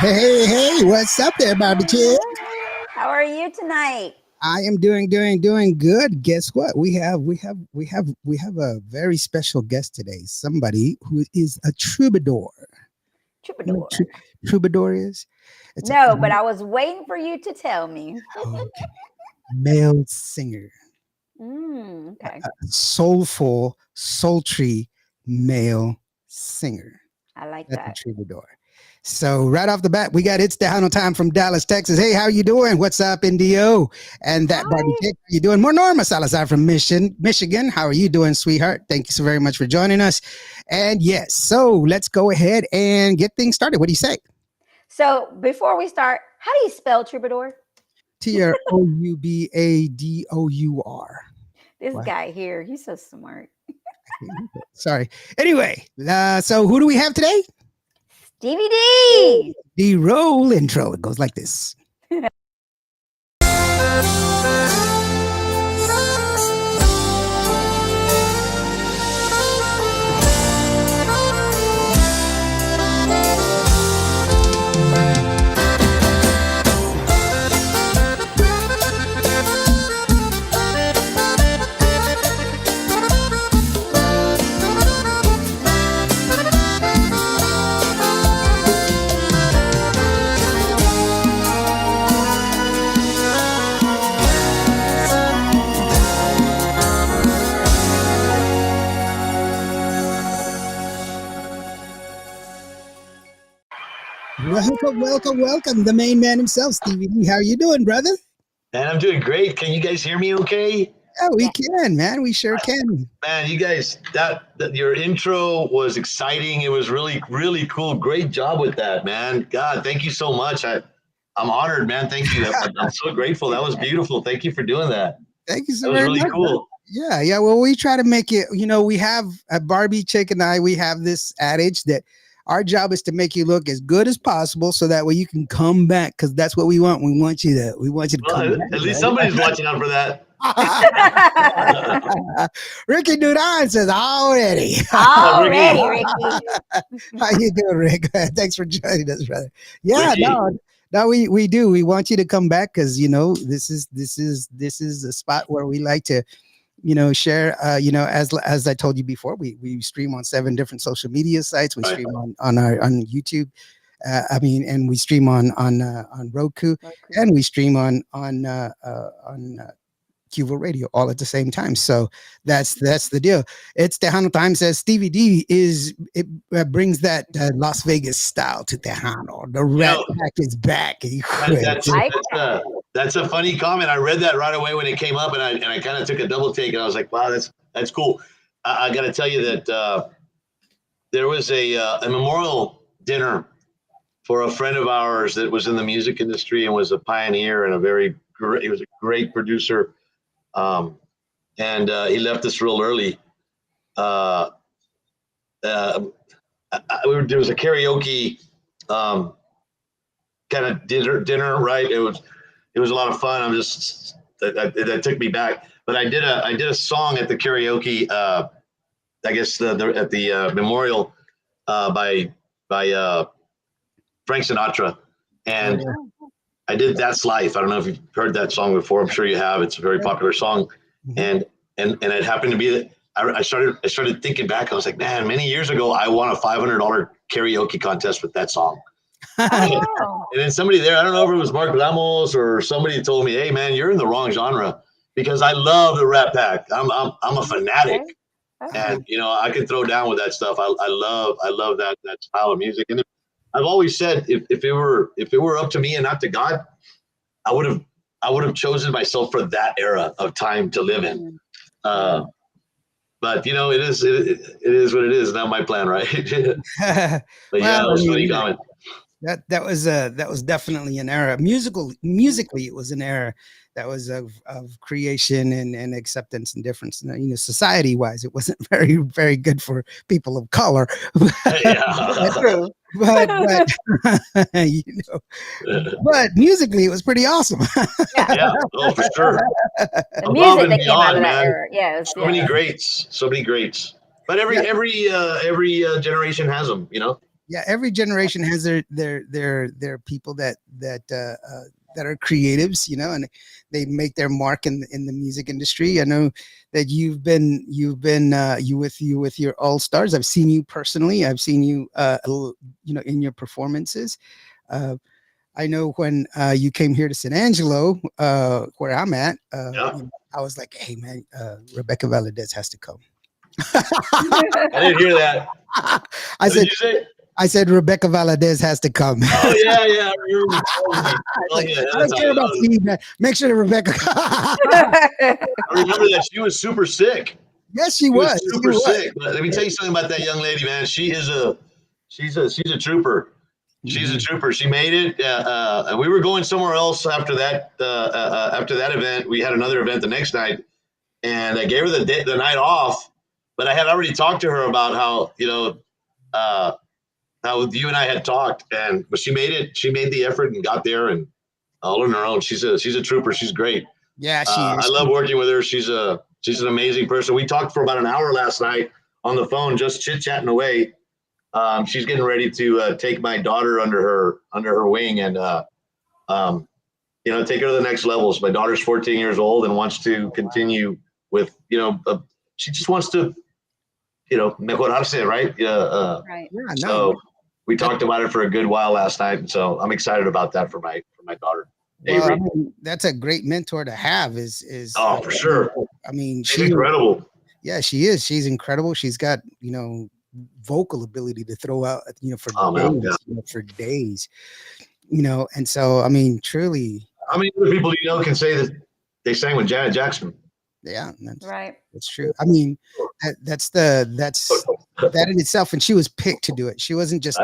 Hey, what's up there, Barbie Chick? How are you tonight? I am doing good. Guess what? We have a very special guest today. Somebody who is a troubadour. You know Troubadour. what troubadour is? It's a No, but I was waiting for you to tell me. okay, male singer, Okay. soulful, sultry male singer. I like That's a that. troubadour. So right off the bat, we got It's Tejano time from Dallas, Texas. Hey, how you doing? What's up, Indio? And that Barbie Hi. Chick, how you doing? More Norma Salazar from Michigan. How are you doing, sweetheart? Thank you so very much for joining us. And yes, so let's go ahead and get things started. What do you say? So before we start, how do you spell troubadour? Troubador. This What? guy here, he's so smart. Sorry. Anyway, so who do we have today? Stevie D. The roll intro. It goes like this. Welcome. The main man himself, Stevie D. How you doing, brother? Man, I'm doing great. Can you guys hear me okay? Oh, we can, man. We sure can. Man, you guys, that your intro was exciting. It was really, really cool. Great job with that, man. God, thank you so much. I'm honored, man. Thank you. I'm so grateful. That was beautiful. Thank you for doing that. Thank you so That was very really much. cool. Yeah. Well, we try to make it, we have a Barbie Chick and I, we have this adage that our job is to make you look as good as possible so that way you can come back, because that's what we want. We want you to Well, come back. at least somebody's watching out for that. Ricky Duran says already. Already, Ricky. How you doing, Rick? Thanks for joining us, brother. Yeah, Ricky. no, we do. We want you to come back because this is a spot where we like to share. As I told you before, we stream on 7 different social media sites. We stream on YouTube. And we stream on Roku, and we stream on Cuba Radio all at the same time. So that's the deal. It's Tejano time. Says Stevie D brings that Las Vegas style to Tejano. The Rat Pack is back. That's a funny comment. I read that right away when it came up, and I kind of took a double take, and I was like, wow, that's cool. I got to tell you that there was a memorial dinner for a friend of ours that was in the music industry and was a pioneer and he was a great producer. And he left us real early. There was a karaoke kind of dinner, right? It was a lot of fun. That took me back. But I did a song at the karaoke. I guess at the memorial by Frank Sinatra, and I did That's Life. I don't know if you've heard that song before. I'm sure you have. It's a very popular song, and it happened to be that I started thinking back. I was like, man, many years ago I won a $500 karaoke contest with that song. And then somebody there, I don't know if it was Mark Lamos or somebody, told me, hey man, you're in the wrong genre, because I love the Rat Pack. I'm a fanatic. And I can throw down with that stuff. I love that style of music. And I've always said, if it were up to me and not to God, I would have chosen myself for that era of time to live in. But it is what it is. Not my plan, right? But yeah, that was a funny comment. That was definitely an era. Musically, it was an era that was of creation and acceptance and difference. Society wise, it wasn't very, very good for people of color. True. But but musically, it was pretty awesome. Yeah, oh, for sure. The music that came out of that era. Yes. So many greats. But every generation has them, Yeah, every generation has their people that are creatives, you know, and they make their mark in the music industry. I know that you've been you with your all stars. I've seen you personally. I've seen you you know, in your performances. I know when you came here to San Angelo, where I'm at, Yeah. you know, I was like, hey man, Rebecca Valadez has to come. I didn't hear that. I What said, did you say? I said Rebecca Valadez has to come. Oh yeah, yeah. I remember you told me. Oh, Like, yeah, I that's don't how care it about was. Steve, man. Make sure that Rebecca. I remember that she was super sick. Yes, she She was was. She super was. sick. But let me tell you something about that young lady, man. She's a trooper. She's a Mhm. trooper. She made it. And we were going somewhere else after that. After that event, we had another event the next night, and I gave her the night off. But I had already talked to her about how, you know, how you and I had talked, but she made it. She made the effort and got there, and all on her own. She's a trooper. She's great. Yeah, she I is. love working with her. She's an amazing person. We talked for about an hour last night on the phone, just chit chatting away. She's getting ready to take my daughter under her wing and you know, take her to the next levels. My daughter's 14 years old and wants to continue with, you know, she just wants to, you know, mejorarse, right? Right. Yeah, no. So we talked about it for a good while last night, and so I'm excited about that for my daughter. Well, I Avery. mean, that's a great mentor to have. Oh, for sure. I mean, She's incredible. Yeah, she is. She's incredible. She's got, you know, vocal ability to throw out, you know, for Oh, man, days, yeah. you know, for days, you know. And so, I mean, truly, How many other people do you know can say that they sang with Janet Jackson? yeah, Right. that's true. I mean, that's that in itself. And she was picked to do it. It wasn't just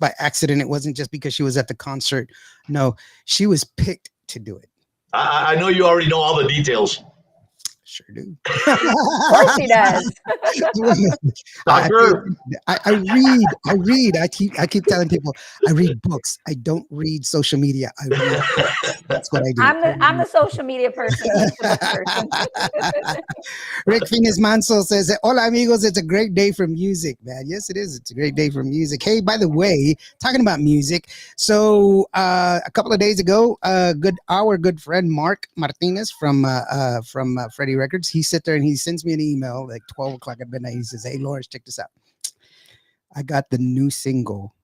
by accident. It wasn't just because she was at the concert. No, she was picked to do it. I know you already know all the details. Sure do. Of course he does. Doctor. I read. I keep telling people I read books. I don't read social media. I read books. That's what I do. I'm the social media person. He's the book person. Rick Finas Manso says, hola amigos, it's a great day for music, man. Yes, it is. It's a great day for music. Hey, by the way, talking about music. So a couple of days ago, our good friend Mark Martinez from Freddie Records, he sit there and he sends me an email like 12 o'clock at midnight. He says, hey, Lawrence, check this out. I got the new single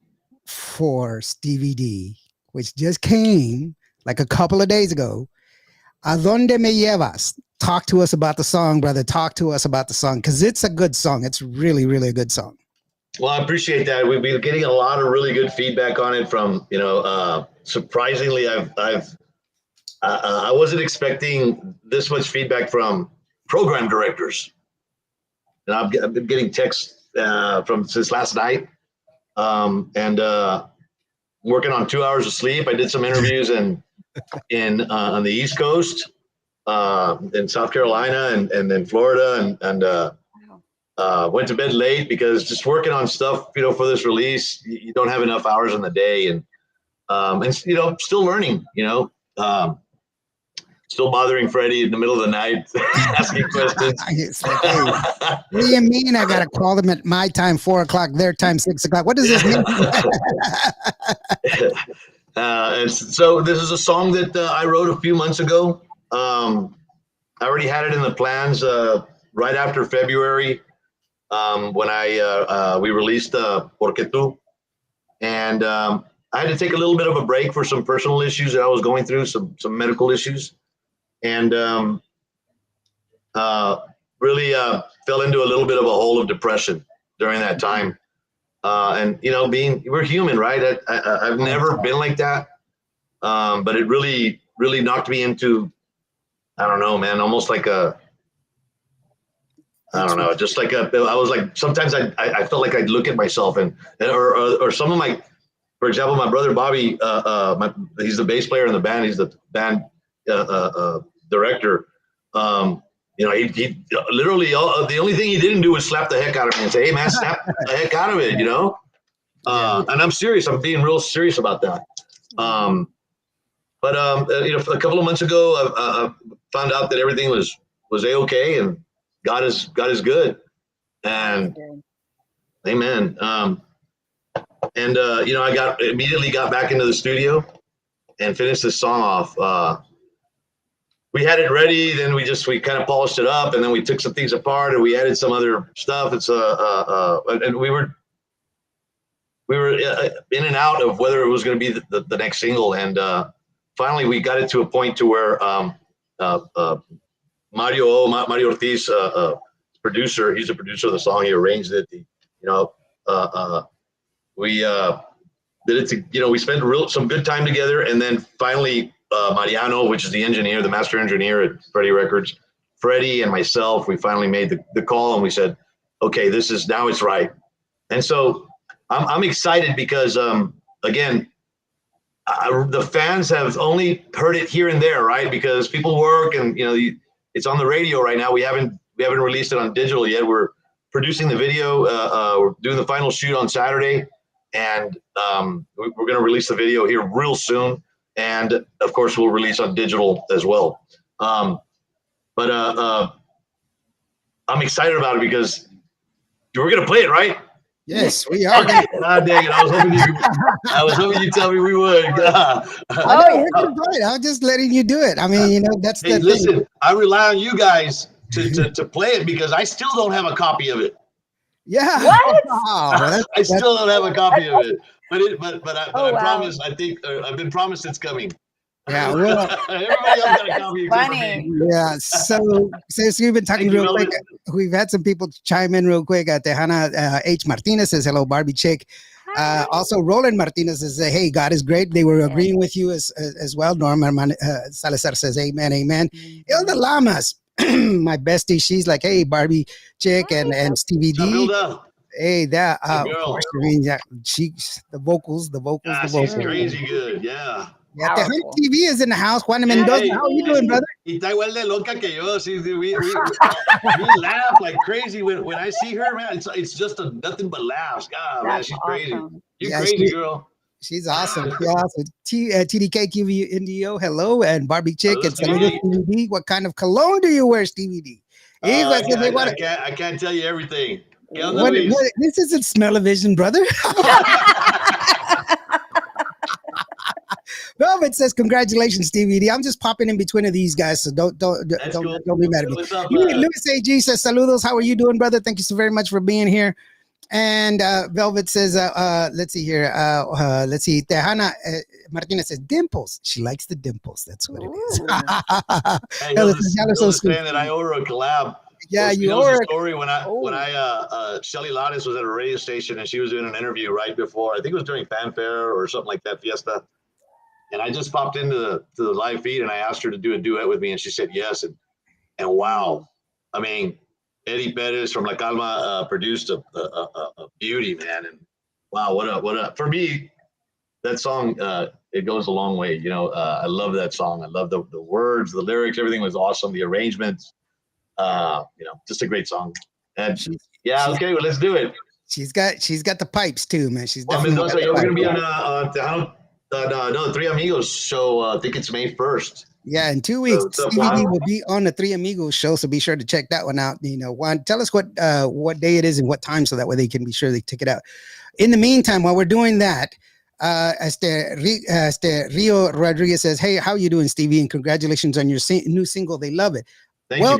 for Stevie D, which just came like a couple of days ago. ¿A dónde me llevas? Talk to us about the song, brother. Talk to us about the song, because it's a good song. It's really, really a good song. Well, I appreciate that. We've been getting a lot of really good feedback on it from, you know, surprisingly, I wasn't expecting this much feedback from program directors. And I've been getting texts from since last night, and working on 2 hours of sleep. I did some interviews in on the East Coast, in South Carolina, and then Florida, and went to bed late because just working on stuff, you know, for this release, you don't have enough hours in the day, and you know, still learning, you know. Still bothering Freddie in the middle of the night, asking questions. It's like, hey, what do you mean I got to call them at my time, 4 o'clock, their time, 6 o'clock? What does this mean? And so this is a song that I wrote a few months ago. I already had it in the plans right after February, when we released Porque Tu. And I had to take a little bit of a break for some personal issues that I was going through, some medical issues. And really fell into a little bit of a hole of depression during that time. And, you know, we're human, right? I've never been like that. But it really, really knocked me into, I don't know, man, almost like I don't know, just like I was like, sometimes I felt like I'd look at myself or some of my, for example, my brother Bobby, he's the bass player in the band. He's the band director. You know, he literally, the only thing he didn't do was slap the heck out of me and say, hey man, snap the heck out of it, you know? And I'm serious. I'm being real serious about that. But you know, a couple of months ago, I found out that everything was A-okay, and God is good. And amen. And I immediately got back into the studio and finished this song off. We had it ready, then we kind of polished it up, and then we took some things apart and we added some other stuff. It's and we were in and out of whether it was going to be the next single, and finally we got it to a point to where Mario Ortiz, producer, he's a producer of the song. He arranged it. We did it. We spent some good time together, and then finally. Mariano, which is the engineer, the master engineer at Freddie Records, Freddie and myself, we finally made the call and we said, okay, now it's right. And so I'm excited because, again, the fans have only heard it here and there, right? Because people work and, it's on the radio right now. We haven't released it on digital yet. We're producing the video. We're doing the final shoot on Saturday, and we're going to release the video here real soon. And of course, we'll release on digital as well. But I'm excited about it because we're going to play it, right? Yes, we are. God dang it. I was hoping you'd tell me we would. We're going to play it. I'm just letting you do it. I mean, that's the listen, thing. I rely on you guys to play it because I still don't have a copy of it. Yeah. What? Oh, I still don't have a copy of it. But I wow. promise. I think I've been promised it's coming. Yeah, well, everybody else got a copy. Funny. Yeah. So since we've been talking real quick, we've had some people chime in real quick. Tejana H. Martinez says, hello, Barbie Chick. Also, Roland Martinez says, hey, God is great. They were agreeing with you as well. Norma Salazar says, amen, amen. Hilda Lamas, my bestie, she's like, hey, Barbie Chick and Stevie D. Hey, that of course, I mean, yeah, the vocals. She's crazy good, yeah. Yeah, Tejano TV is in the house. Juan Mendoza, how are you doing, brother? Y está igual de loca que yo. We laugh like crazy when I see her, man. It's just nothing but laughs. God, man, she's crazy. You're crazy, girl. She's awesome. She's awesome. TDK QV NDO, hello, and Barbie Chick and Stevie D. What kind of cologne do you wear, Stevie D? I can't tell you everything. This isn't smell-o-vision, brother. Velvet says, congratulations, Stevie D. I'm just popping in between of these guys, so don't be mad at me. Luis AG says, saludos. How are you doing, brother? Thank you so very much for being here. And Velvet says, let's see here. Let's see. Tejana Martinez says, dimples. She likes the dimples. That's what it is. Saying that I owe her a collab. Yeah, you know the story when Shelly Lattes was at a radio station and she was doing an interview right before, I think it was during Fanfare or something like that, Fiesta. And I just popped into the live feed and I asked her to do a duet with me and she said yes. And wow, I mean, Eddie Perez from La Calma produced a beauty, man. And wow, what up? For me, that song, it goes a long way. I love that song. I love the words, the lyrics, everything was awesome. The arrangements. Just a great song. And okay, well, let's do it. She's got the pipes too, man. She's definitely we're gonna be on Tejano, the Three Amigos show. I think it's May 1st. Yeah, in 2 weeks, CVD will be on the Three Amigos show, so be sure to check that one out. Juan, tell us what day it is and what time, so that way they can be sure they check it out. In the meantime, while we're doing that, Rio Rodriguez says, "Hey, how you doing, Stevie? And congratulations on your new single. They love it." Thank you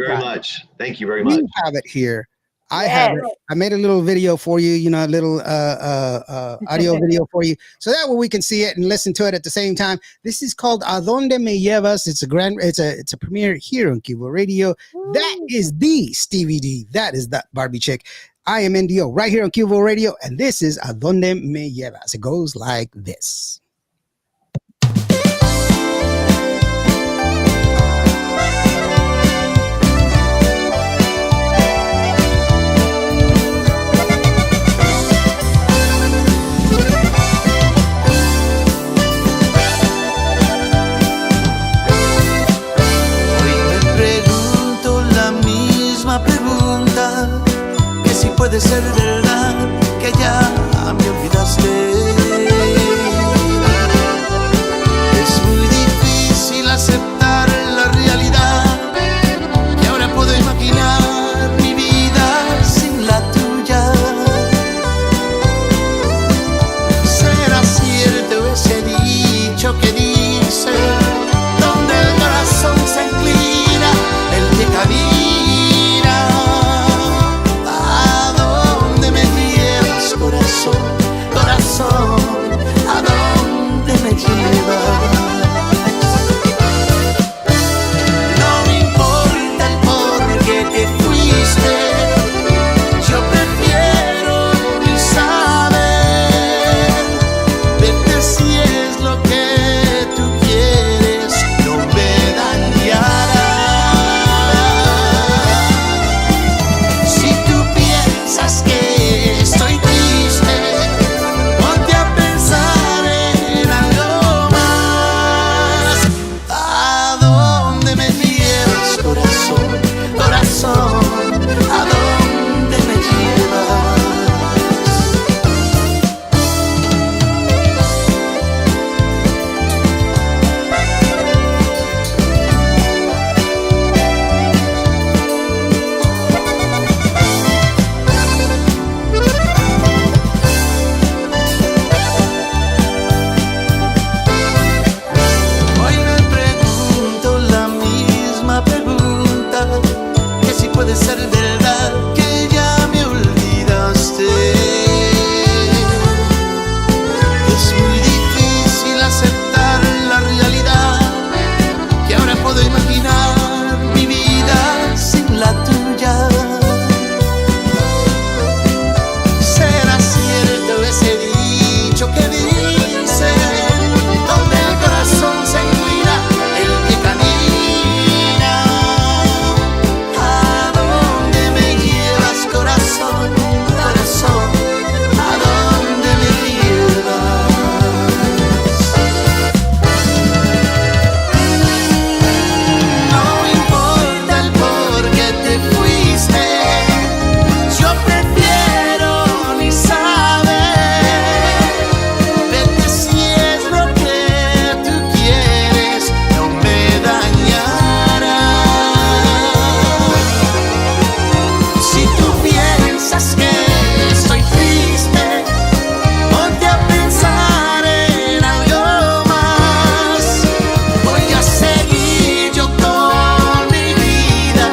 very much. We have it here. I have it. I made a little video for you, a little audio video for you, so that way we can see it and listen to it at the same time. This is called "A Donde Me Llevas." It's a premiere here on Cubo Radio. That is the Stevie D. That is that Barbie Chick. I am NDO right here on Cubo Radio, and this is "A Donde Me Llevas." It goes like this. Pregunta que si puede ser verdad que ya me olvidaste. Es muy difícil aceptar la realidad y ahora puedo imaginar mi vida sin la tuya. puede ser verdad que ya me olvidaste. Es muy difícil aceptar la realidad, que ahora puedo imaginar mi vida sin la tuya. ¿Será cierto ese dicho que dice, donde el corazón se inclina, el pie camina? ¿A dónde me llevas, corazón, corazón? ¿A dónde me llevas? No importa el por qué te fuiste, yo prefiero ni saber. Vete si es lo que tú quieres, no me dañará. Si tú piensas que estoy triste, ponte a pensar en algo más. Voy a seguir yo con mi vida,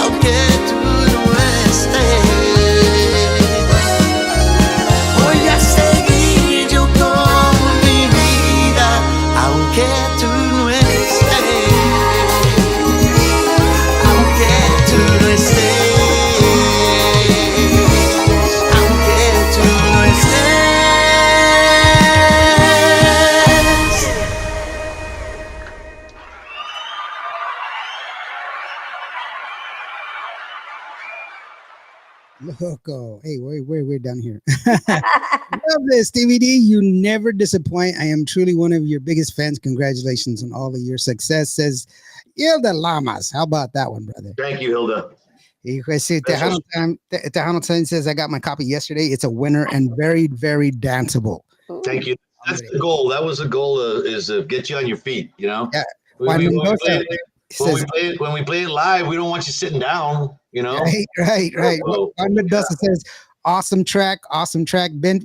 aunque tú no estés. Voy a seguir yo con mi vida, aunque tú no estés. Aunque tú no estés. Aunque tú no estés. Loco. Hey, we're down here. Love this, Stevie D. You never disappoint. I am truly one of your biggest fans. Congratulations on all of your success. Says Hilda Lamas. How about that one, brother? Thank you, Hilda. Tejano Time says, I got my copy yesterday. It's a winner and very, very danceable. Thank you. That's the goal. That was the goal, is to get you on your feet, you know? Yeah. When we Says, play it live, we don't want you sitting down, you know? right. Whoa. Juan Mendoza says, awesome track.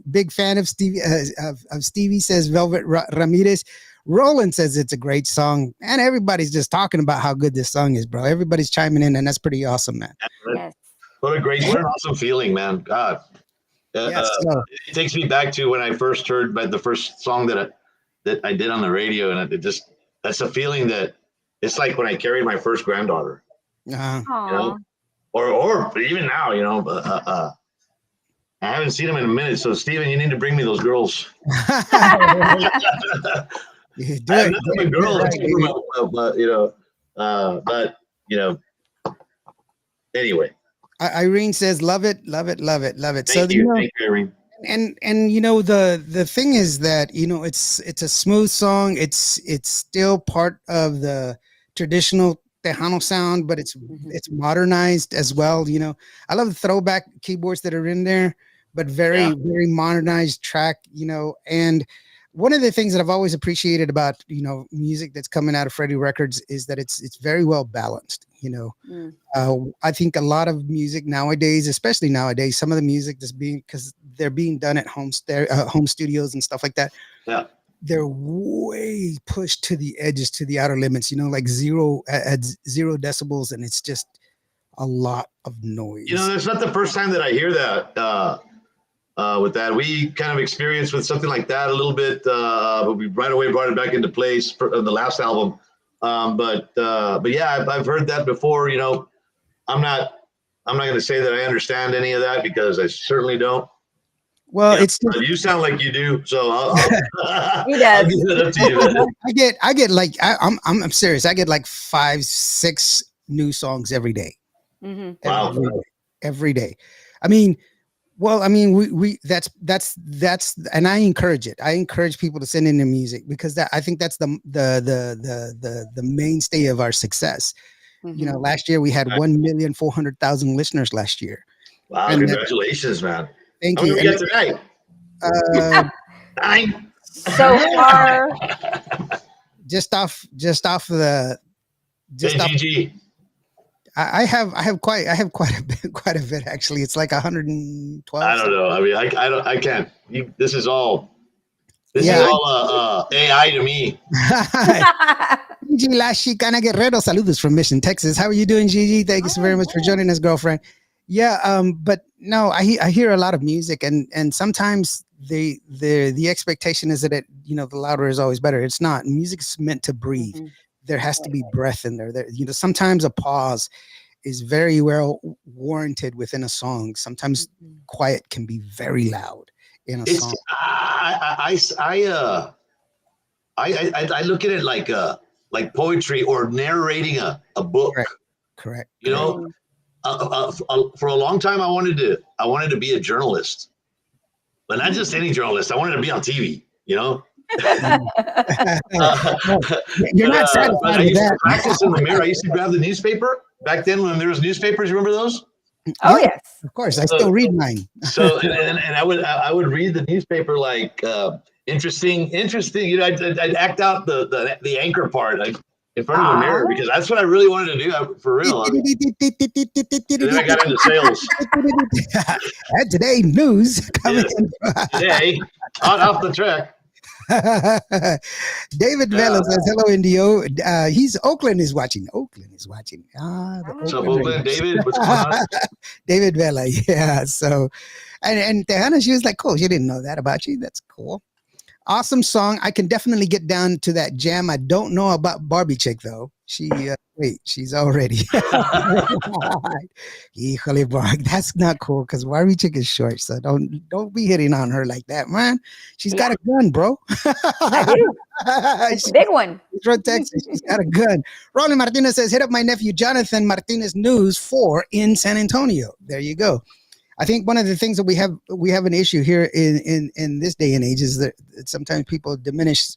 Big fan of Stevie. Of Stevie, says Velvet Ramirez. Roland says it's a great song, and everybody's just talking about how good this song is, bro. Everybody's chiming in, and that's pretty awesome, man. Yes. What an awesome feeling, man. God. Yes, It takes me back to when I first heard the first song that I did on the radio, and that's a feeling that it's like when I carried my first granddaughter, uh, Aw. you know, or even now, you know. I haven't seen them in a minute, so Steven, you need to bring me those girls. you do I have it. nothing but girls, but you know. Anyway, Irene says, love it. thank you, Irene. And you know, the thing is that, you know, it's a smooth song. It's still part of the traditional Tejano sound, but it's modernized as well. You know, I love the throwback keyboards that are in there, but very modernized track, you know. And one of the things that I've always appreciated about, you know, music that's coming out of Freddie Records is that it's very well balanced, you know. I think a lot of music nowadays, especially nowadays, some of the music that's because they're being done at home studios and stuff like that. Yeah. They're way pushed to the edges, to the outer limits, you know, like zero decibels, and it's just a lot of noise. You know, that's not the first time that I hear that. With that, we kind of experienced with something like that a little bit, but we right away brought it back into place for the last album. But yeah, I've heard that before. You know, I'm not going to say that I understand any of that, because I certainly don't. Well, Yeah, it's just, you sound like you do, so I'll He does. I'll give it up to you. I get like I'm serious. I get like 5-6 new songs every day. Mhm. Wow. Every day. I mean, we that's and I encourage it. I encourage people to send in their music, because I think that's the mainstay of our success. You know, last year we had 1,400,000 listeners last year. Wow, And congratulations, man. Thank How you. many we got tonight? 9. So far, Just off the JGG. I have quite a bit actually. It's like 112. I don't know. I mean, I can't. This is all This is all AI to me. Gigi La Chicana Guerrero, saludos from Mission, Texas. How are you doing, Gigi? Thank you so very much for joining us, girlfriend. Yeah, but no, I hear a lot of music, and sometimes the expectation is that the louder is always better. It's not. Music's meant to breathe. There has to be breath in there. Sometimes a pause is very well warranted within a song. Sometimes quiet can be very loud in a song. I look at it like poetry or narrating a book. Correct. For a long time, I wanted to be a journalist, but not just any journalist. I wanted to be on TV. You're not satisfied I with used that. to practice in the mirror. I used to grab the newspaper back then when there was newspapers. You remember those? Oh yes, of course. I still read mine. So and I would read the newspaper like interesting. I'd act out the anchor part in front of the mirror because that's what I really wanted to do for real. And then I got into sales. And today news coming in. Today, off the track. David Vela says, hello, Indio. Oakland is watching. What's up, Oakland? David, what's going on? David Vela, yeah. So, and Tejano, she was like, cool. She didn't know that about you. That's cool. Awesome song. I can definitely get down to that jam. I don't know about Barbie Chick, though. She's already. Híjole, Barb, that's not cool because Barbie Chick is short. So don't be hitting on her like that, man. She's got a gun, bro. I do. It's a big one. She's from Texas. She's got a gun. Rolly Martinez says, hit up my nephew Jonathan Martinez News 4 in San Antonio. There you go. I think one of the things that we have an issue here in this day and age is that sometimes people diminish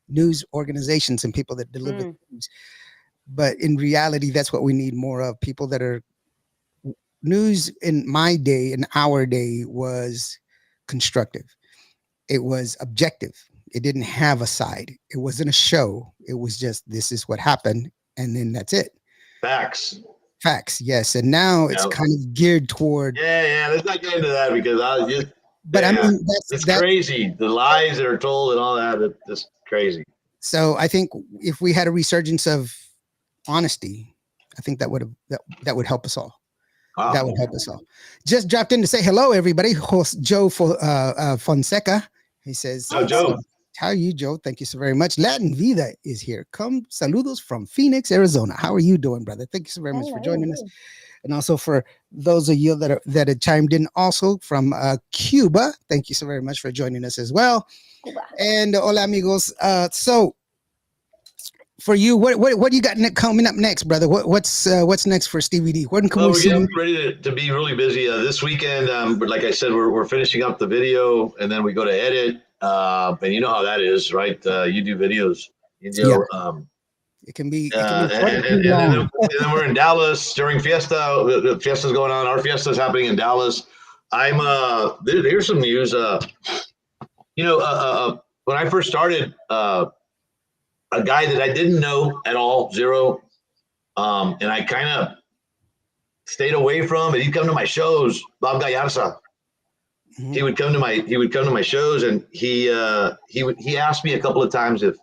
news organizations and people that deliver news. But in reality, that's what we need more of. People that are news in our day was constructive. It was objective. It didn't have a side. It wasn't a show. It was just, this is what happened. And then that's it. Facts, yes. And now it's kind of geared toward. Yeah. Let's not get into that because it's that's crazy. The lies that are told and all that. It's just crazy. So I think if we had a resurgence of honesty, I think that would help us all. Wow. That would help us all. Just dropped in to say hello, everybody. Host Joe Fonseca. He says, "Oh, Joe. How are you, Joe? Thank you so very much. Latin Vida is here. Come, saludos from Phoenix, Arizona. How are you doing, brother? Thank you so very much for joining us. And also for those of you that have chimed in also from Cuba, thank you so very much for joining us as well. Cuba. And hola, amigos. So for you, what do you got coming up next, brother? What's next for Stevie D? When can we see? We're getting ready to be really busy this weekend. But like I said, we're finishing up the video, and then we go to edit. And you know how that is, right? You do videos. It can be. And then we're in Dallas during Fiesta. The Fiesta's going on. Our Fiesta's happening in Dallas. Here's some news. When I first started, a guy that I didn't know at all, zero, and I kind of stayed away from, and he'd come to my shows. Bob Gallarza. Mm-hmm. He would come to my shows, and he asked me a couple of times if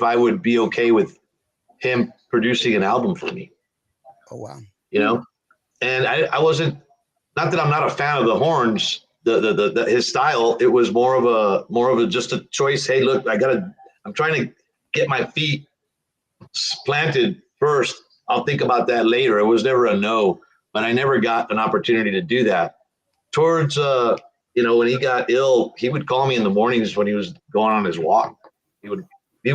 I would be okay with him producing an album for me. Oh wow! And I wasn't. Not that I'm not a fan of the horns, the his style. It was more of a just a choice. Hey, look, I'm trying to get my feet planted first. I'll think about that later. It was never a no, but I never got an opportunity to do that. Towards when he got ill, he would call me in the mornings when he was going on his walk. He would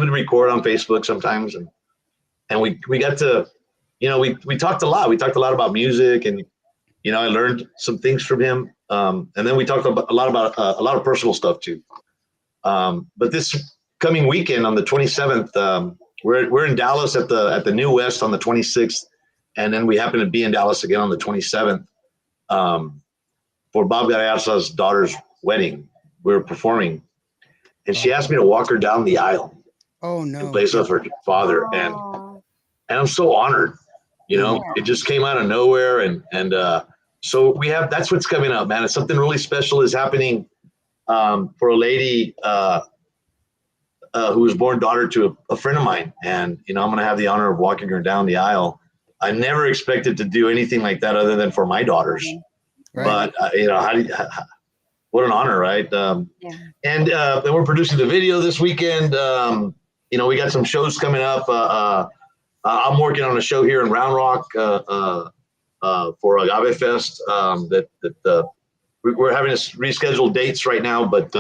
record on Facebook sometimes, and we got to, we talked a lot. We talked a lot about music, and I learned some things from him. And then we talked a lot about a lot of personal stuff too. But this coming weekend on the 27th, we're in Dallas at the New West on the 26th, and then we happen to be in Dallas again on the 27th. For Bob Gallarza's daughter's wedding. We were performing, and she asked me to walk her down the aisle. Oh no! In place of her father, and I'm so honored. It just came out of nowhere, and so that's what's coming up, man. It's something really special is happening for a lady who was born daughter to a friend of mine. And, I'm going to have the honor of walking her down the aisle. I never expected to do anything like that other than for my daughters. Right. But, what an honor, right? And then we're producing the video this weekend. We got some shows coming up. I'm working on a show here in Round Rock for Agave Fest we're having to reschedule dates right now, but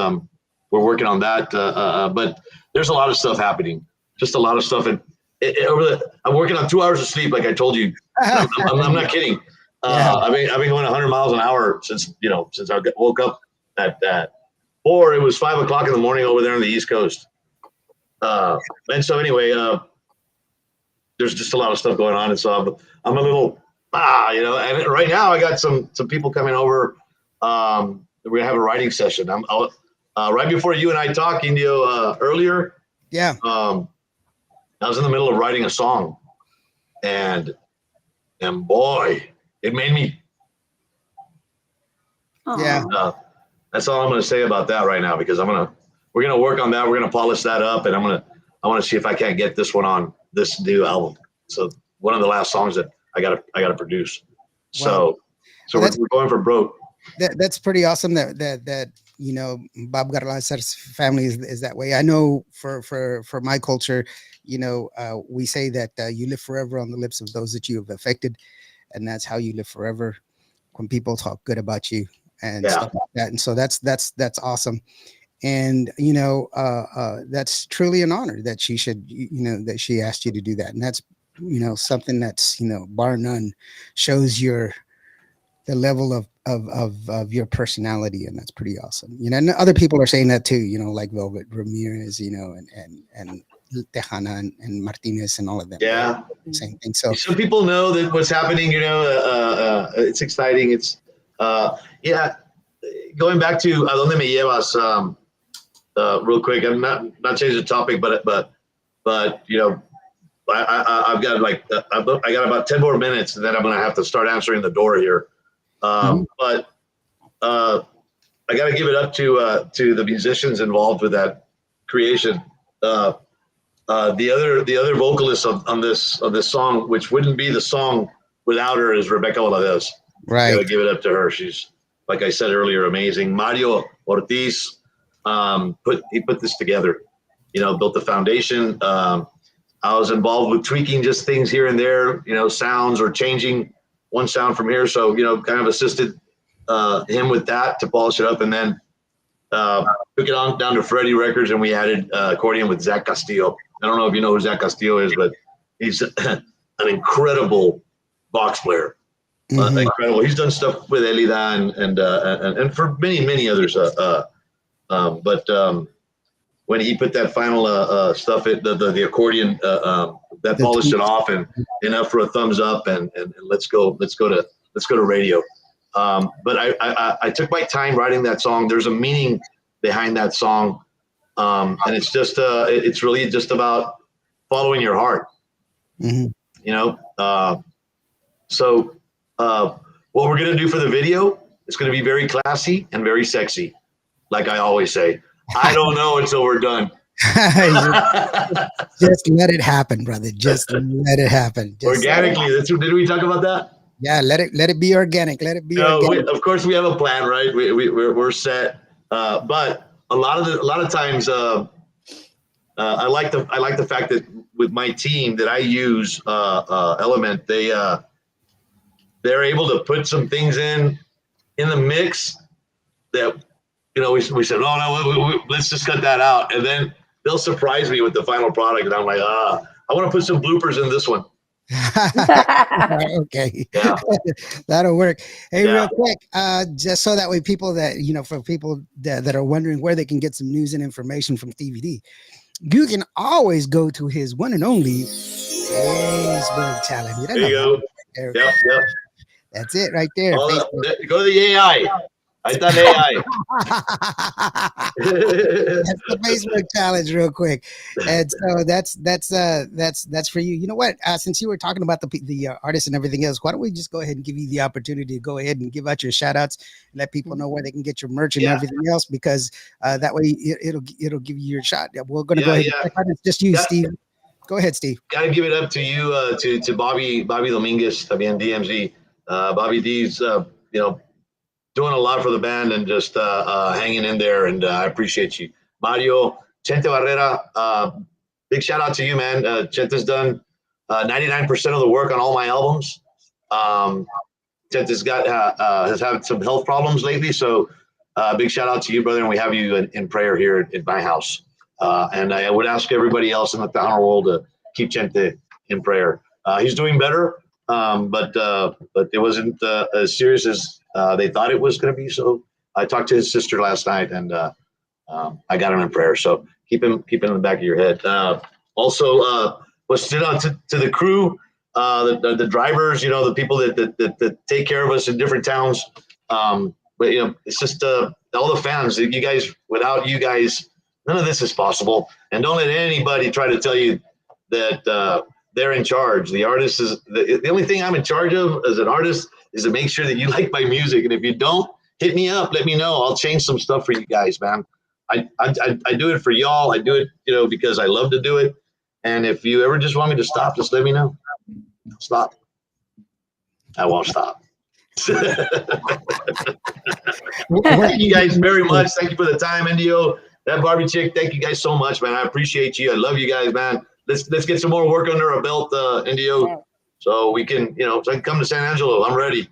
we're working on that. But there's a lot of stuff happening, just a lot of stuff. And I'm working on 2 hours of sleep, like I told you. I'm not kidding. I've been going 100 miles an hour since I woke up or it was 5 o'clock in the morning over there on the East Coast. And so anyway, there's just a lot of stuff going on. And so I'm a little, and right now I got some people coming over. We're gonna have a writing session. Right before you and I talked, Indio, earlier. Yeah. I was in the middle of writing a song, and boy, it made me. Yeah. That's all I'm gonna say about that right now, because we're gonna work on that. We're gonna polish that up, and I want to see if I can't get this one on this new album. So one of the last songs that I gotta produce. Wow. So we're going for broke. That's pretty awesome that Bob Garlanzar's family is that way. I know for my culture, we say that you live forever on the lips of those that you have affected, and that's how you live forever when people talk good about you and stuff like that. And so that's awesome. And that's truly an honor that she should that she asked you to do that. And that's something that's bar none shows the level of your personality, and that's pretty awesome. And other people are saying that too, like Velvet Ramirez, and Tejano and Martinez and all of them. Yeah. Same thing. So some people know that what's happening, it's exciting. It's going back to A Donde Me Llevas, real quick. I'm not changing the topic, but I've got I got about 10 more minutes, and then I'm going to have to start answering the door here. But I got to give it up to the musicians involved with that creation. The other vocalist on this song, which wouldn't be the song without her, is Rebecca Valadez. Right. Got to give it up to her. She's, like I said earlier, amazing. Mario Ortiz put this together. Built the foundation. I was involved with tweaking just things here and there, sounds or changing one sound from here. So, kind of assisted him with that to polish it up, and then took it on down to Freddie Records, and we added accordion with Zach Castillo. I don't know if you know who Zach Castillo is, but he's an incredible box player. Incredible. He's done stuff with Elida and for many others. But when he put that final stuff, the accordion, that polished it off and enough for a thumbs up, and let's go to radio. But I took my time writing that song. There's a meaning behind that song, and it's just it's really just about following your heart. So what we're gonna do for the video, it's gonna be very classy and very sexy, like I always say. I don't know until we're done. Just let it happen, brother. Just let it happen. Organically. Did we talk about that? Yeah, let it be organic. Let it be organic. Of course, we have a plan, right? We're set. But a lot of times, I like the fact that with my team that I use Element, they're able to put some things in the mix that. We said, no, let's just cut that out. And then they'll surprise me with the final product. And I'm like, I want to put some bloopers in this one. Okay. Yeah. That'll work. Hey, real quick, just so that way people that, for people that are wondering where they can get some news and information from Stevie D, you can always go to his one and only Facebook talent. There you go. Yep. That's it right there. Go to the AI. Ahí está el AI. That's the Facebook challenge, real quick. And so that's for you. You know what? Since you were talking about the artists and everything else, why don't we just go ahead and give you the opportunity to go ahead and give out your shout outs, let people know where they can get your merch and everything else, because that way it'll give you your shot. We're going to go ahead. And it's just you, Steve. Go ahead, Steve. Got to give it up to you, to Bobby Dominguez, también DMZ. Bobby D's, doing a lot for the band and just hanging in there, and I appreciate you. Mario, Chente Barrera, big shout out to you, man. Chente's done 99% of the work on all my albums. Chente's has had some health problems lately, so big shout out to you, brother, and we have you in prayer here at my house. And I would ask everybody else in the Tejano world to keep Chente in prayer. He's doing better, but it wasn't as serious as they thought it was going to be. So I talked to his sister last night, and I got him in prayer. So keep him in the back of your head. Also, was stood out to the crew, the drivers, the people that take care of us in different towns. But it's just all the fans. You guys, without you guys, none of this is possible. And don't let anybody try to tell you that they're in charge. The artist is the only thing I'm in charge of as an artist is to make sure that you like my music. And if you don't, hit me up, let me know. I'll change some stuff for you guys, man. I do it for y'all. I do it, because I love to do it. And if you ever just want me to stop, just let me know. Stop. I won't stop. Thank you guys very much. Thank you for the time, Indio. That Barbie chick, thank you guys so much, man. I appreciate you. I love you guys, man. Let's get some more work under our belt, Indio. So we can, so I can come to San Angelo. I'm ready.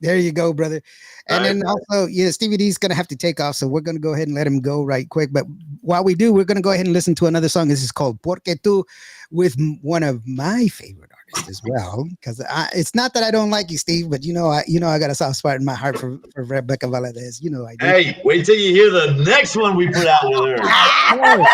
There you go, brother. And then also, Stevie D's going to have to take off. So we're going to go ahead and let him go right quick. But while we do, we're going to go ahead and listen to another song. This is called Porque Tu, with one of my favorite artists as well. Because it's not that I don't like you, Steve, but I got a soft spot in my heart for Rebecca Valadez. I do. Hey, wait till you hear the next one we put out with her.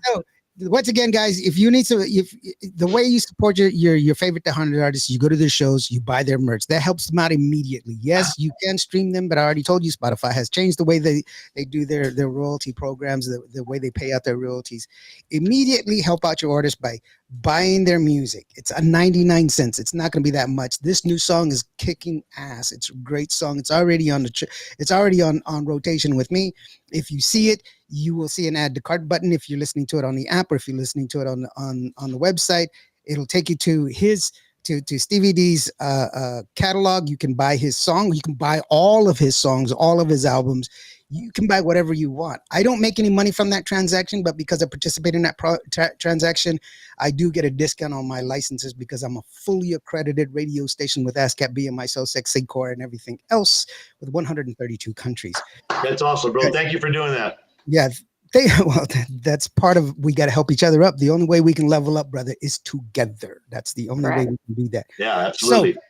So, once again, guys, if you need the way you support your favorite Tejano artists, you go to their shows, you buy their merch. That helps them out immediately. Yes, you can stream them, but I already told you Spotify has changed the way they do their royalty programs, the way they pay out their royalties. Immediately help out your artist by buying their music. It's 99 cents. It's not going to be that much. This new song is kicking ass. It's a great song. It's already on on rotation with me. If you see it, you will see an add to cart button. If you're listening to it on the app, or if you're listening to it on the website, it'll take you to to Stevie D's catalog. You can buy his song. You can buy all of his songs, all of his albums. You can buy whatever you want. I don't make any money from that transaction, but because I participate in that transaction, I do get a discount on my licenses because I'm a fully accredited radio station with ASCAP, BMI, SOSEC, SIGCOR, and everything else with 132 countries. That's awesome, bro. Thank you for doing that. Yeah, that's part of, we got to help each other up. The only way we can level up, brother, is together. That's the only way we can do that. Yeah, absolutely. So,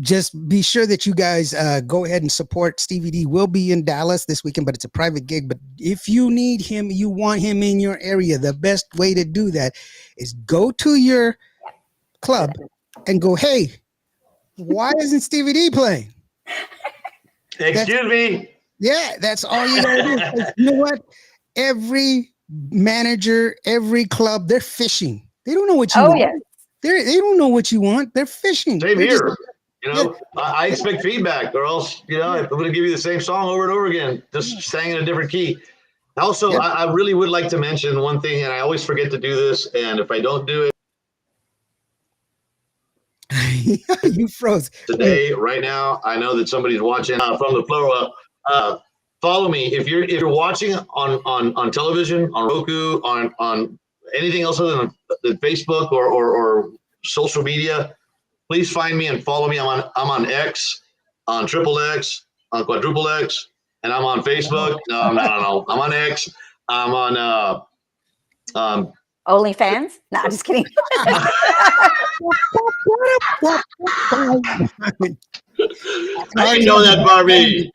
just be sure that you guys go ahead and support Stevie D. Will be in Dallas this weekend, but it's a private gig. But if you need him, you want him in your area, the best way to do that is go to your club and go, hey, why isn't Stevie D playing? Excuse me. Yeah, that's all you gotta do. You know what? Every manager, every club, they're fishing. They don't know what you want. Yes. They don't know what you want. They're fishing. Same here. I expect feedback, or else, I'm going to give you the same song over and over again, just sang in a different key. Also, I really would like to mention one thing, and I always forget to do this, and if I don't do it, you froze today, right now, I know that somebody's watching from the floor. Follow me if you're watching on television, on Roku, on anything else other than Facebook or social media. Please find me and follow me. I'm on X, on XXX, on Quadruple X, and I'm on Facebook. No, I'm on X. I'm on OnlyFans? No, I'm just kidding. I didn't know that, Barbie.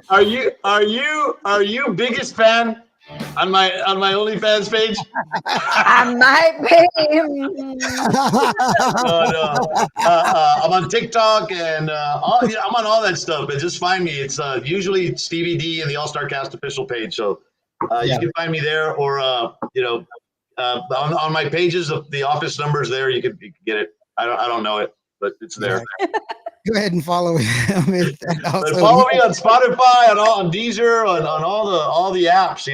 Are you biggest fan on my OnlyFans page. I might be. No. I'm on TikTok and I'm on all that stuff. But just find me. It's usually Stevie D and the All Star Cast official page. So you can find me there, or on my pages of the office numbers there. You can get it. I don't know it, but it's there. Go ahead and follow him. But follow me on Spotify, on Deezer, on all the apps.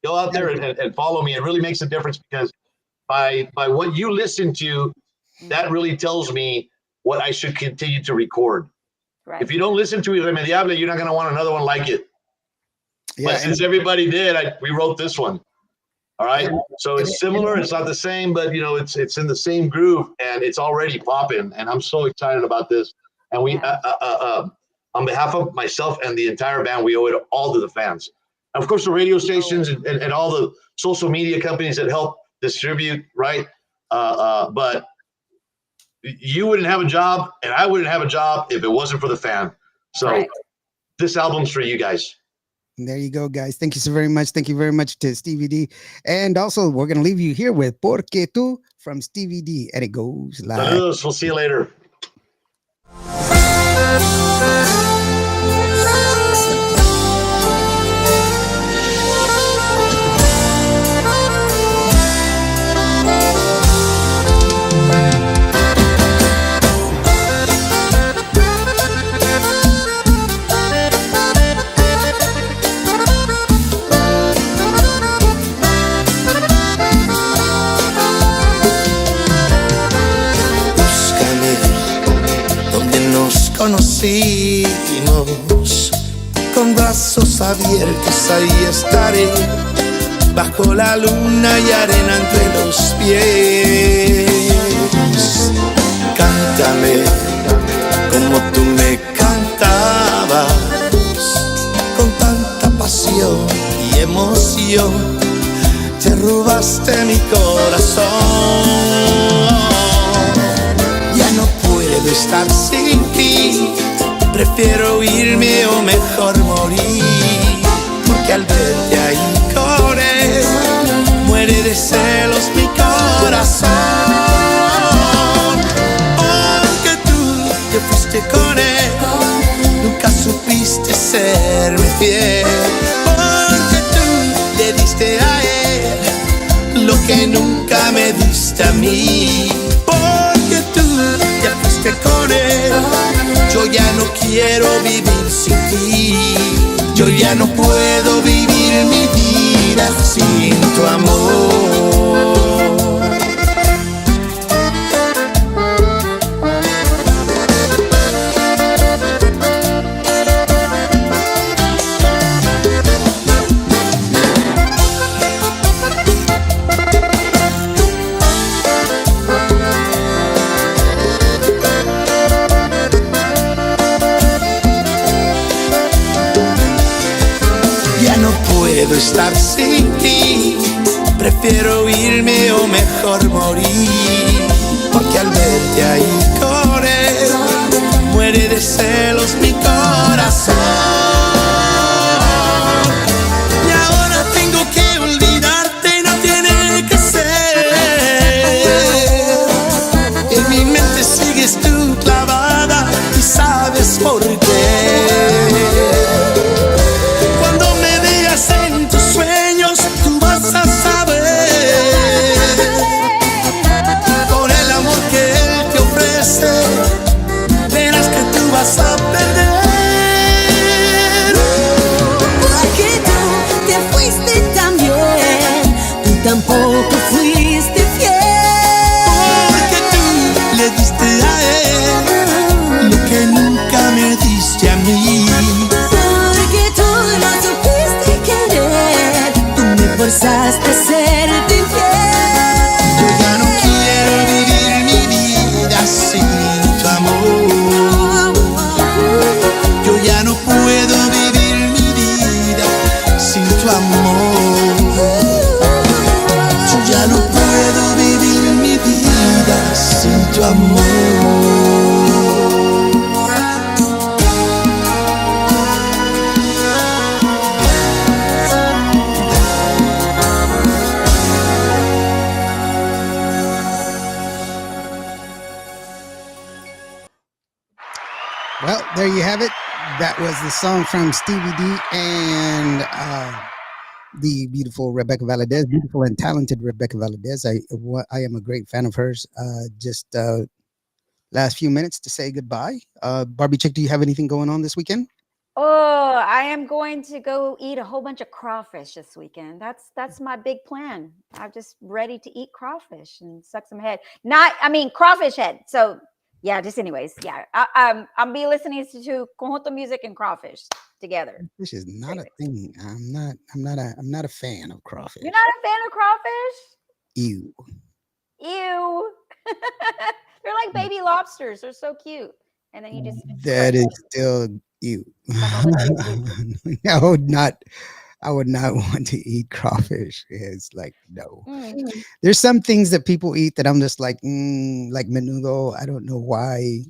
Go out there and follow me. It really makes a difference, because by what you listen to, that really tells me what I should continue to record. Right. If you don't listen to Irremediable, you're not going to want another one like it. But since everybody did, we wrote this one. All right. So it's similar. It's not the same, but it's in the same groove, and it's already popping. And I'm so excited about this. And we, on behalf of myself and the entire band, we owe it all to the fans. And of course, the radio stations and all the social media companies that help distribute, right? But you wouldn't have a job, and I wouldn't have a job if it wasn't for the fan. So this album's for you guys. There you go, guys. Thank you so very much. Thank you very much to Stevie D. And also, we're going to leave you here with Porque Tú from Stevie D. And it goes like... Saludos. We'll see you later. Conocimos, con brazos abiertos ahí estaré, bajo la luna y arena entre los pies. Cántame como tú me cantabas, con tanta pasión y emoción, te robaste mi corazón. Ya no puedo estar sin ti, prefiero irme o mejor morir, porque al verte ahí con él, muere de celos mi corazón. Aunque tú te fuiste con él, nunca supiste serme fiel, porque tú le diste a él lo que nunca me diste a mí. Con él, yo ya no quiero vivir sin ti, yo ya no puedo vivir mi vida sin tu amor. Puedo estar sin ti, prefiero irme o mejor morir, porque al verte ahí con él, muere de celos mi corazón. Y ahora tengo que olvidarte, no tiene que ser. En mi mente sigues tú clavada y sabes por qué. En tus sueños tú vas a saber, con el amor que él te ofrece, verás que tú vas a perder. Porque tú te fuiste también, tú tampoco fuiste fiel. Porque tú le diste a él lo que nunca me diste a mí. Forzaste a serte infiel. Yo ya no quiero vivir mi vida sin tu amor. Yo ya no puedo vivir mi vida sin tu amor. Yo ya no puedo vivir mi vida sin tu amor. Well, there you have it. That was the song from Stevie D and the beautiful Rebecca Valadez, beautiful and talented Rebecca Valadez. I am a great fan of hers. Just last few minutes to say goodbye. Barbie Chick, do you have anything going on this weekend? Oh, I am going to go eat a whole bunch of crawfish this weekend. That's my big plan. I'm just ready to eat crawfish and suck some head. Crawfish head. So yeah, just anyways, yeah. I'll be listening to conjunto music and crawfish together. This is not a thing. I'm not a fan of crawfish. You're not a fan of crawfish? Ew. Ew. They're like baby lobsters. They're so cute. And then you just That is still ew. I would not want to eat crawfish. It's like no. There's some things that people eat that I'm just like menudo. I don't know why.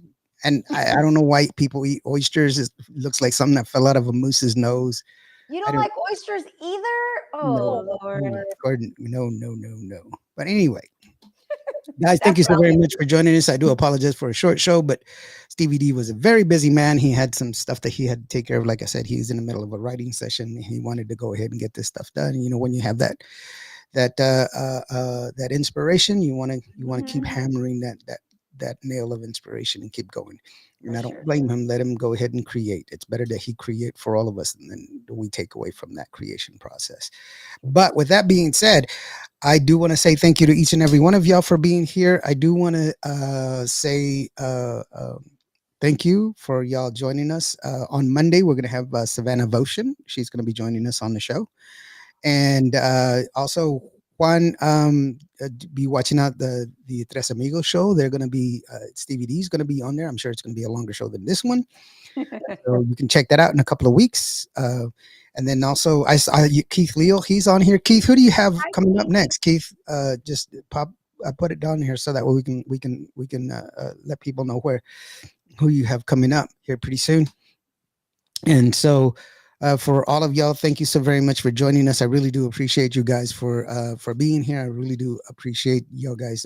And I don't know why people eat oysters. It looks like something that fell out of a moose's nose. You don't like oysters either? Oh, Lord. Gordon, no. But anyway, guys, thank you so very much for joining us. I do apologize for a short show, but Stevie D was a very busy man. He had some stuff that he had to take care of. Like I said, he was in the middle of a writing session. He wanted to go ahead and get this stuff done. You know, when you have that inspiration, you want to keep hammering that nail of inspiration and keep going. And I don't blame him. Let him go ahead and create. It's better that he create for all of us and then we take away from that creation process. But with that being said, I do want to say thank you to each and every one of y'all for being here. I do want to say thank you for y'all joining us. On Monday, we're going to have Savannah Votion. She's going to be joining us on the show. And also Juan, be watching out the Tres Amigos show. They're going to be, Stevie D is going to be on there. I'm sure it's going to be a longer show than this one. So you can check that out in a couple of weeks. And then also I saw Keith Leal. He's on here. Keith, who do you have coming up next? Keith, just put it down here so that way we can let people know who you have coming up here pretty soon. And so for all of y'all, thank you so very much for joining us. I really do appreciate you guys for being here. I really do appreciate y'all guys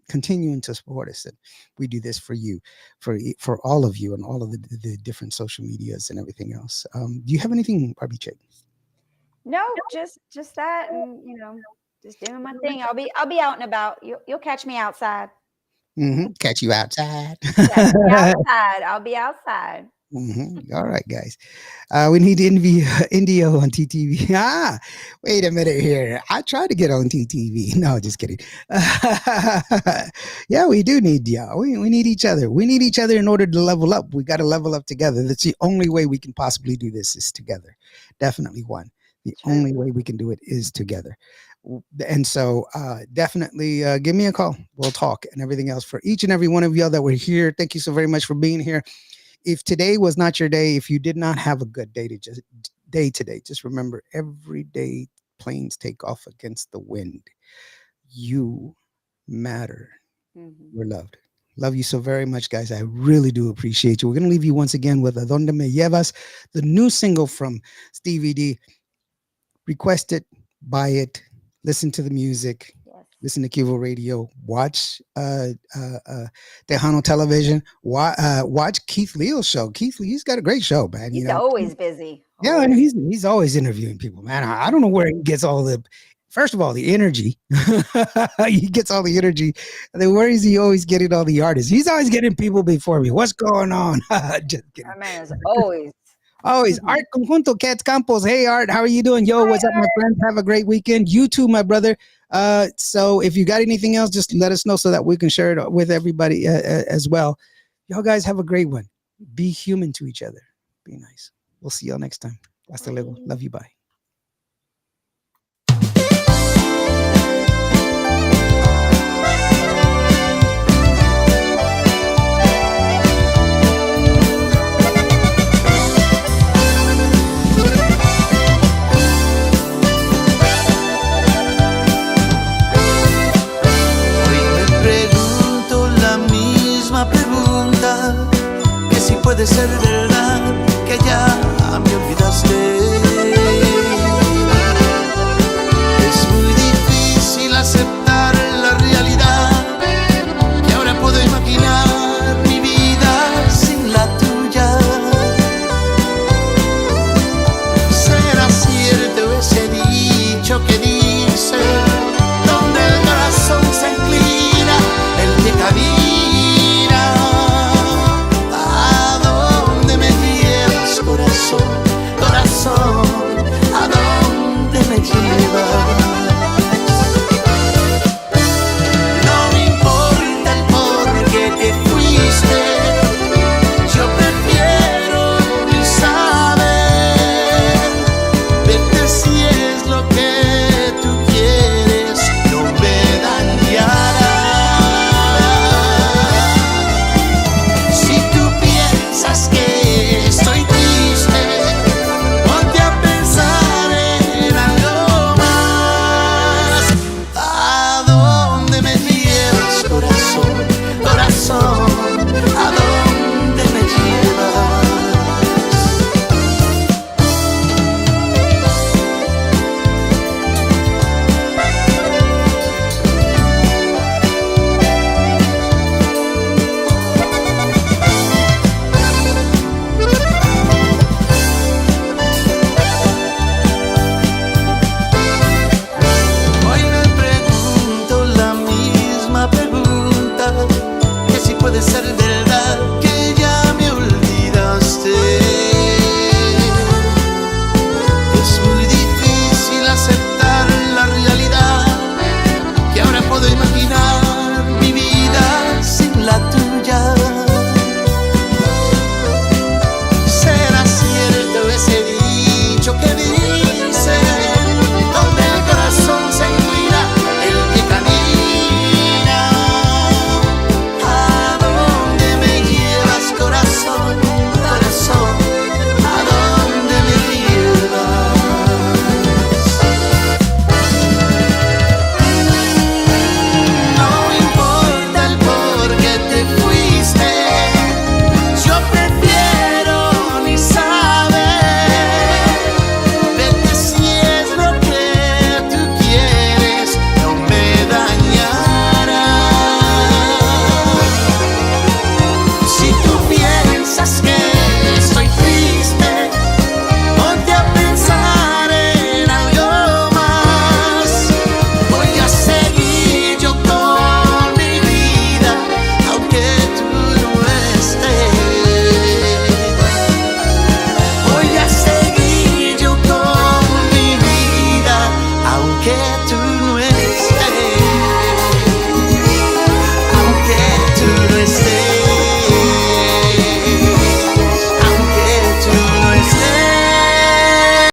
continuing to support us. And we do this for you, for all of you and all of the different social medias and everything else. Do you have anything, Barbie Chick? No, just that, and just doing my thing. I'll be out and about. You'll catch me outside. Catch you outside. I'll be outside. All right, guys. We need Indio on TTV. Wait a minute here. I tried to get on TTV. No, just kidding. Yeah, we do need y'all. We need each other. We need each other in order to level up. We got to level up together. That's the only way we can possibly do this is together. Definitely one. The only way we can do it is together. And so definitely give me a call. We'll talk and everything else. For each and every one of y'all that were here, thank you so very much for being here. If today was not your day, if you did not have a good day today, just remember every day planes take off against the wind. You matter. We're loved. Love you so very much, guys. I really do appreciate you. We're going to leave you once again with Adonde Me Llevas, the new single from Stevie D. Request it, buy it, listen to the music. Listen to Kivo Radio. Watch Tejano television. Watch Keith Leal's show. Keith Lee, he's got a great show, man. He's always busy. Yeah, and he's always interviewing people, man. I don't know where he gets all the. First of all, the energy. He gets all the energy. And then where is he always getting all the artists? He's always getting people before me. What's going on? Just kidding. That man is always. Always. Art Conjunto, Cats Campos. Hey, Art, how are you doing? Yo, what's up, my friend? Have a great weekend. You too, my brother. So if you got anything else, just let us know so that we can share it with everybody as well. Y'all guys have a great one. Be human to each other. Be nice. We'll see y'all next time. Hasta luego. Love you. Bye. Puede ser del